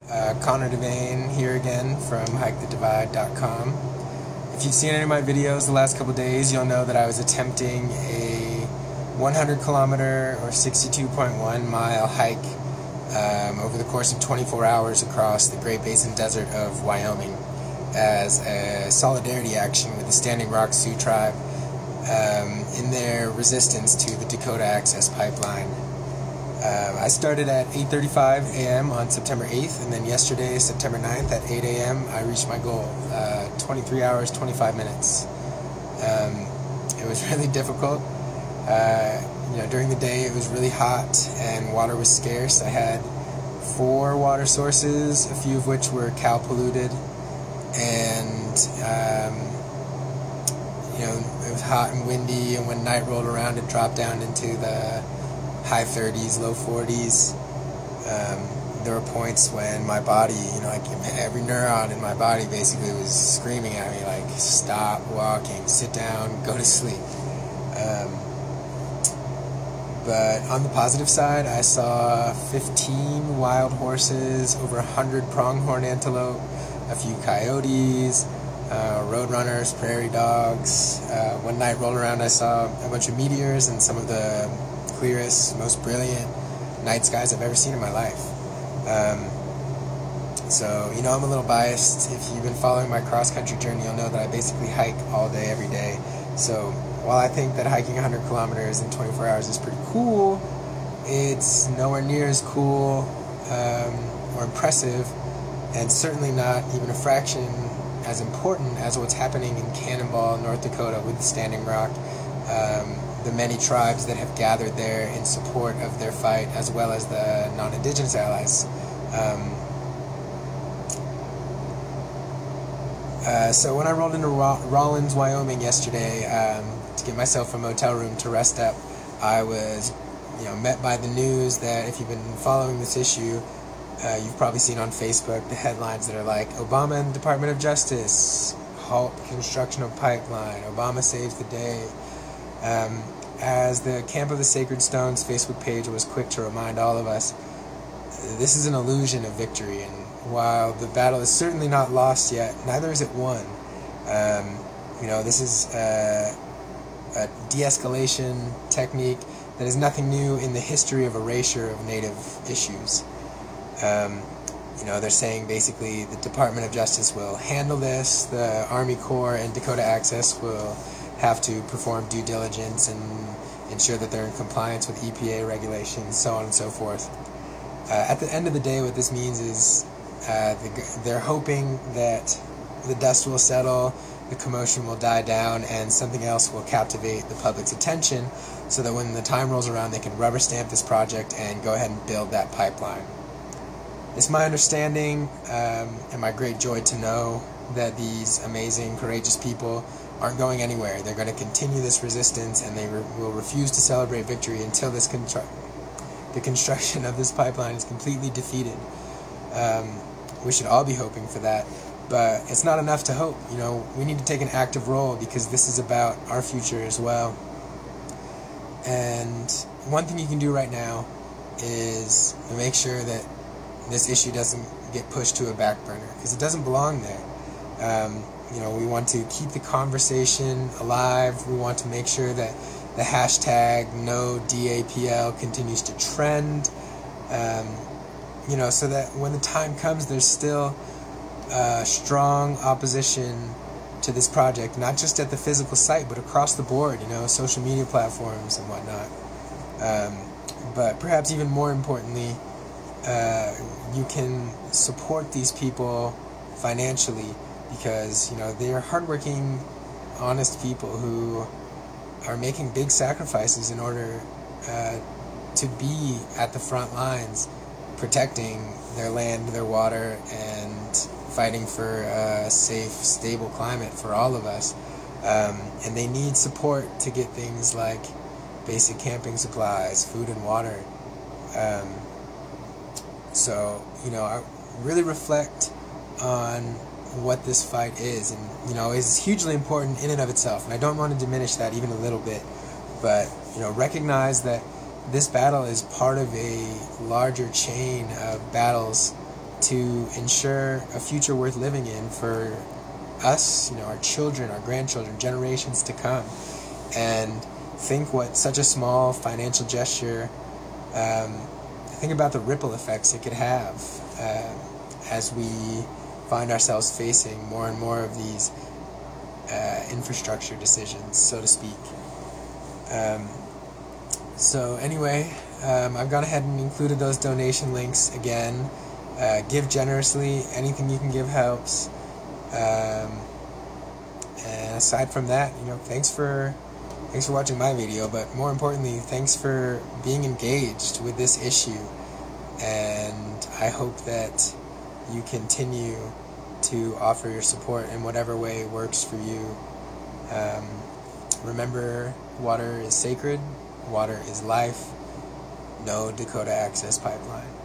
Connor Devane here again from HikeTheDivide.com. If you've seen any of my videos the last couple days, you'll know that I was attempting a 100 kilometer or 62.1 mile hike over the course of 24 hours across the Great Basin Desert of Wyoming as a solidarity action with the Standing Rock Sioux tribe in their resistance to the Dakota Access Pipeline. I started at 8:35 a.m. on September 8th, and then yesterday, September 9th at 8 a.m. I reached my goal, 23 hours, 25 minutes. It was really difficult. During the day it was really hot and water was scarce. I had 4 water sources, a few of which were cow polluted, and it was hot and windy, and when night rolled around it dropped down into the high 30s, low 40s. There were points when my body, every neuron in my body basically was screaming at me, like, stop walking, sit down, go to sleep. But on the positive side, I saw 15 wild horses, over 100 pronghorn antelope, a few coyotes, roadrunners, prairie dogs. When night rolled around, I saw a bunch of meteors and some of the clearest, most brilliant night skies I've ever seen in my life. So I'm a little biased. If you've been following my cross-country journey, you'll know that I basically hike all day, every day. So while I think that hiking 100 kilometers in 24 hours is pretty cool, it's nowhere near as cool or impressive, and certainly not even a fraction as important as what's happening in Cannonball, North Dakota with the Standing Rock. The many tribes that have gathered there in support of their fight, as well as the non-Indigenous allies. So when I rolled into Rawlins, Wyoming yesterday to get myself a motel room to rest up, I was met by the news that, if you've been following this issue, you've probably seen on Facebook the headlines that are like, Obama and the Department of Justice halt construction of pipeline, Obama saves the day. As the Camp of the Sacred Stones Facebook page was quick to remind all of us, this is an illusion of victory, and while the battle is certainly not lost yet, neither is it won. This is a de-escalation technique that is nothing new in the history of erasure of Native issues. They're saying basically the Department of Justice will handle this, the Army Corps and Dakota Access will have to perform due diligence and ensure that they're in compliance with EPA regulations, so on and so forth. At the end of the day, what this means is they're hoping that the dust will settle, the commotion will die down, and something else will captivate the public's attention so that when the time rolls around they can rubber stamp this project and go ahead and build that pipeline. It's my understanding and my great joy to know that these amazing, courageous people aren't going anywhere. They're going to continue this resistance, and they will refuse to celebrate victory until the construction of this pipeline is completely defeated. We should all be hoping for that, but it's not enough to hope. We need to take an active role, because this is about our future as well. And one thing you can do right now is make sure that this issue doesn't get pushed to a back burner, because it doesn't belong there. We want to keep the conversation alive. We want to make sure that the hashtag #NoDAPL continues to trend, so that when the time comes, there's still strong opposition to this project, not just at the physical site, but across the board, social media platforms and whatnot. But perhaps even more importantly, you can support these people financially, because they are hardworking, honest people who are making big sacrifices in order to be at the front lines, protecting their land, their water, and fighting for a safe, stable climate for all of us. And they need support to get things like basic camping supplies, food and water. So I really reflect on what this fight is, and is hugely important in and of itself, and I don't want to diminish that even a little bit, but recognize that this battle is part of a larger chain of battles to ensure a future worth living in for us, our children, our grandchildren, generations to come. And think what such a small financial gesture, think about the ripple effects it could have as we find ourselves facing more and more of these infrastructure decisions, so to speak. So anyway, I've gone ahead and included those donation links again. Give generously. Anything you can give helps. And aside from that, thanks for watching my video, but more importantly, thanks for being engaged with this issue. And I hope that you continue to offer your support in whatever way works for you. Remember, water is sacred, water is life. No Dakota Access Pipeline.